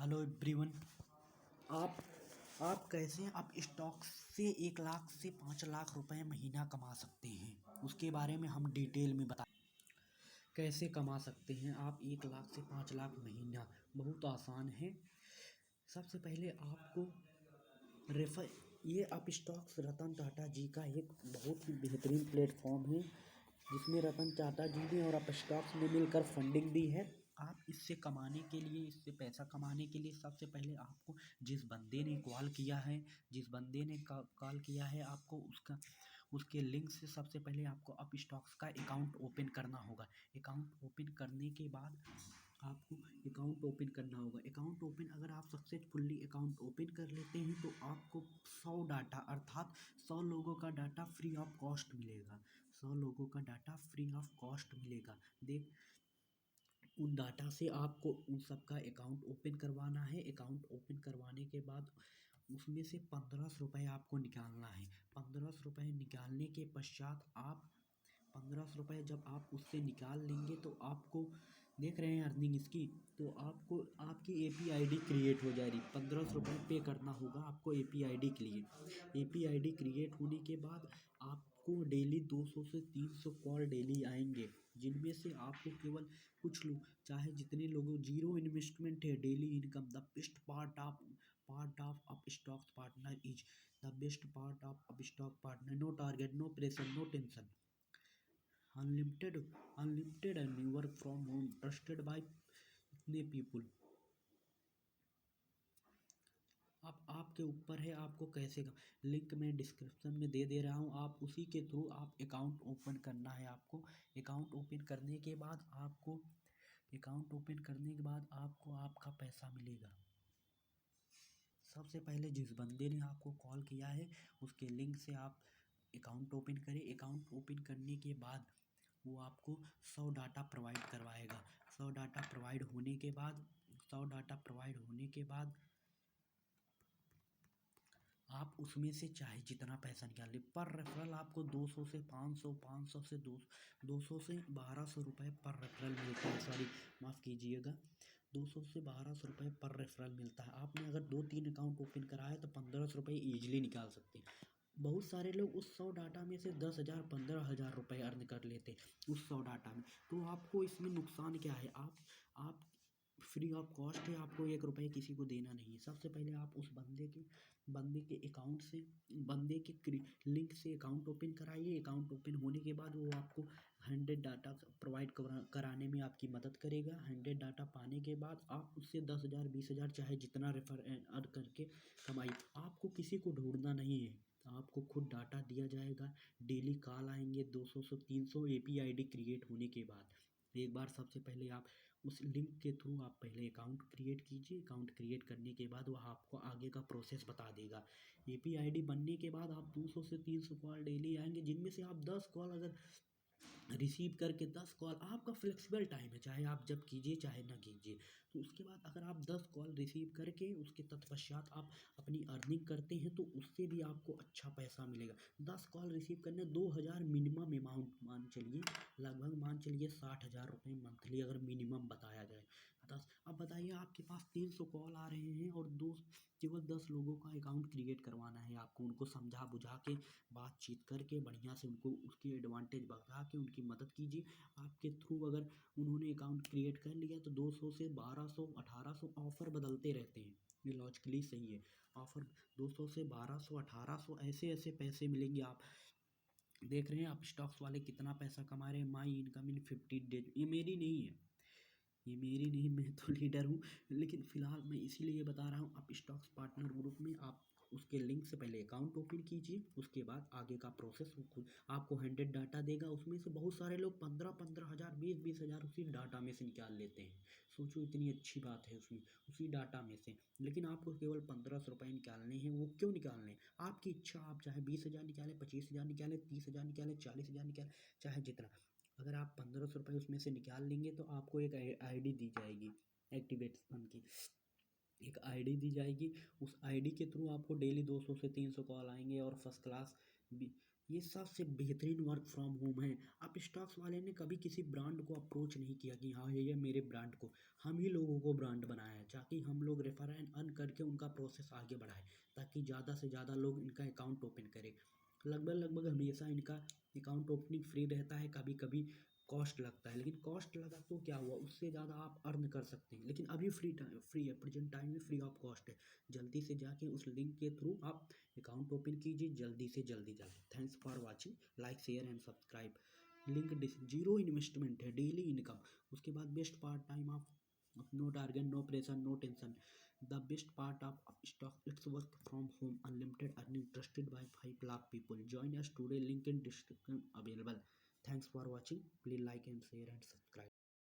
Hello everyone. आप आप कैसे आप स्टॉक से 1 लाख से 5 लाख रुपए महीना कमा सकते हैं, उसके बारे में हम डिटेल में बता। कैसे कमा सकते हैं आप 1 लाख से 5 लाख महीना? बहुत आसान है। सबसे पहले आपको रेफर ये आप स्टॉक्स रतन टाटा जी का एक बहुत ही बेहतरीन प्लेटफॉर्म है, जिसमें रतन टाटा जी ने और आप स्टॉक्स ने मिलकर फंडिंग दी है। आप इससे कमाने के लिए, इससे पैसा कमाने के लिए सबसे पहले आपको जिस बंदे ने कॉल किया है, जिस बंदे ने कॉल किया है आपको उसके लिंक से सबसे पहले आपको अप स्टॉक्स का अकाउंट ओपन करना होगा। अकाउंट ओपन करने के बाद आपको अकाउंट ओपन करना होगा। अकाउंट ओपन अगर आप सक्सेसफुली अकाउंट ओपन कर लेते हैं तो आपको 100 डाटा अर्थात 100 लोगों का डाटा फ्री ऑफ कॉस्ट मिलेगा। 100 लोगों का डाटा फ्री ऑफ कॉस्ट मिलेगा। देख, उन डाटा से आपको उन सब का अकाउंट ओपन करवाना है। अकाउंट ओपन करवाने के बाद उसमें से 1500 रुपये आपको निकालना है। 1500 रुपये निकालने के पश्चात आप 1500 रुपये जब आप उससे निकाल लेंगे तो आपको देख रहे हैं अर्निंग इसकी, तो आपको आपकी APID क्रिएट हो जाएगी। 1500 रुपये पे करना होगा आपको APID के लिए। APID क्रिएट होने के बाद आपको डेली 200 से 300 कॉल डेली आएंगे, जिनमें से आपको केवल कुछ लोग, चाहे जितने लोगों, जीरो इन्वेस्टमेंट है, daily income. The best part of Upstox partner is the best part of Upstox partner. No target, no pressure, no tension, unlimited unlimited earning, work from home, trusted by इतने people. अब आपके ऊपर है आपको कैसे link मैं description में दे रहा हूँ, आप उसी के थ्रू आप अकाउंट ओपन करना है आपको। अकाउंट ओपन करने के बाद आपको आपका पैसा मिलेगा। सबसे पहले जिस बंदे ने आपको कॉल किया है उसके लिंक से आप अकाउंट ओपन करें। अकाउंट ओपन करने के बाद वो आपको 100 डाटा प्रोवाइड करवाएगा। 100 डाटा प्रोवाइड होने के बाद 100 डाटा प्रोवाइड होने के बाद आप उसमें से चाहे जितना पैसा निकाल लें। पर रेफरल आपको 200 से 500, 500 से 200 से 1200 रुपये पर रेफरल मिलता है। सॉरी, माफ़ कीजिएगा, 200 से 1200 रुपये पर रेफरल मिलता है। आपने अगर 2-3 अकाउंट ओपन कराया तो 1500 रुपये ईजिली निकाल सकते हैं। बहुत सारे लोग उस 100 डाटा में से 10,000 15,000 रुपये अर्न कर लेते हैं उस 100 डाटा में। तो आपको इसमें नुकसान क्या है? आप फ्री ऑफ कॉस्ट है, आपको 1 रुपये किसी को देना नहीं है। सबसे पहले आप उस बंदे के अकाउंट से, बंदे के लिंक से अकाउंट ओपन कराइए। अकाउंट ओपन होने के बाद वो आपको 100 डाटा प्रोवाइड कराने में आपकी मदद करेगा। 100 डाटा पाने के बाद आप उससे 10,000 20,000 चाहे जितना रेफर अर्न करके कमाइए। आपको किसी को ढूंढना नहीं है, आपको खुद डाटा दिया जाएगा। डेली कॉल आएंगे 200 से 300 APID क्रिएट होने के बाद। एक बार सबसे पहले आप उस लिंक के थ्रू आप पहले अकाउंट क्रिएट कीजिए। अकाउंट क्रिएट करने के बाद वह आपको आगे का प्रोसेस बता देगा। APID बनने के बाद आप 200 से 300 कॉल डेली आएंगे, जिनमें से आप 10 कॉल अगर रिसीव करके, 10 कॉल आपका फ्लेक्सिबल टाइम है, चाहे आप जब कीजिए चाहे ना कीजिए। तो उसके बाद अगर आप 10 कॉल रिसीव करके उसके तत्पश्चात आप अपनी अर्निंग करते हैं तो उससे भी आपको अच्छा पैसा मिलेगा। 10 कॉल रिसीव करने 2000 मिनिमम अमाउंट मान चलिए, लगभग मान चलिए 60,000 रुपये मंथली अगर मिनिमम बताया जाए। 10, अब बताइए आपके पास 300 कॉल आ रहे हैं और केवल 10 लोगों का अकाउंट क्रिएट करवाना है आपको। उनको समझा बुझा के, बातचीत करके बढ़िया से उनको उसकी एडवांटेज बता के उनकी मदद कीजिए। आपके थ्रू अगर उन्होंने अकाउंट क्रिएट कर लिया तो 200 से 1200 1800 ऑफर बदलते रहते हैं। ये लॉजिकली सही है। ऑफर 200 से 1200 1800 ऐसे ऐसे पैसे मिलेंगे। आप देख रहे हैं आप स्टॉक्स वाले कितना पैसा कमा रहे हैं। माई इनकम इन 15 डेज, ये मेरी नहीं है, ये मेरी नहीं, मैं तो लीडर हूँ। लेकिन फ़िलहाल मैं इसीलिए बता रहा हूँ, आप स्टॉक्स पार्टनर ग्रुप में आप उसके लिंक से पहले अकाउंट ओपन कीजिए। उसके बाद आगे का प्रोसेस वो खुद आपको 100 डाटा देगा। उसमें से बहुत सारे लोग 15-15 हज़ार 20-20 हज़ार उसी डाटा में से निकाल लेते हैं। सोचो इतनी अच्छी बात है उसमें, उसी डाटा में से। लेकिन आपको केवल 1500 रुपये निकालने हैं। वो क्यों निकालने हैं? आपकी इच्छा, आप चाहे 20,000 निकालें, 25,000 निकालें, 30,000 निकालें, 40,000 निकालें, चाहे जितना। अगर आप 1500 रुपये उसमें से निकाल लेंगे तो आपको एक आईडी दी जाएगी, एक्टिवेशन की एक आईडी दी जाएगी। उस आईडी के थ्रू आपको डेली 200 से 300 कॉल आएंगे और फर्स्ट क्लास भी। ये सबसे बेहतरीन वर्क फ्रॉम होम है। आप स्टॉक्स वाले ने कभी किसी ब्रांड को अप्रोच नहीं किया कि हाँ ये मेरे ब्रांड को, हम ही लोगों को ब्रांड बनाया है, ताकि हम लोग रेफर एंड अर्न करके उनका प्रोसेस आगे बढ़ाएं, ताकि ज़्यादा से ज़्यादा लोग इनका अकाउंट ओपन करें। लगभग हमेशा इनका अकाउंट ओपनिंग फ्री रहता है, कभी कभी कॉस्ट लगता है, लेकिन कॉस्ट लगा तो क्या हुआ, उससे ज़्यादा आप अर्न कर सकते हैं। लेकिन अभी फ्री है, प्रेजेंट टाइम में फ्री ऑफ कॉस्ट है। जल्दी से जाके उस लिंक के थ्रू आप अकाउंट ओपन कीजिए, जल्दी से जल्दी जल्दी। Thanks for watching, like share and subscribe. Link zero investment है, डेली इनकम। उसके बाद बेस्ट पार्ट टाइम आप, no target, no pressure, no tension. The best part of stock, it's work from home, unlimited earning, trusted by 5 lakh people. Join us today, link in description available. Thanks for watching. Please like and share and subscribe.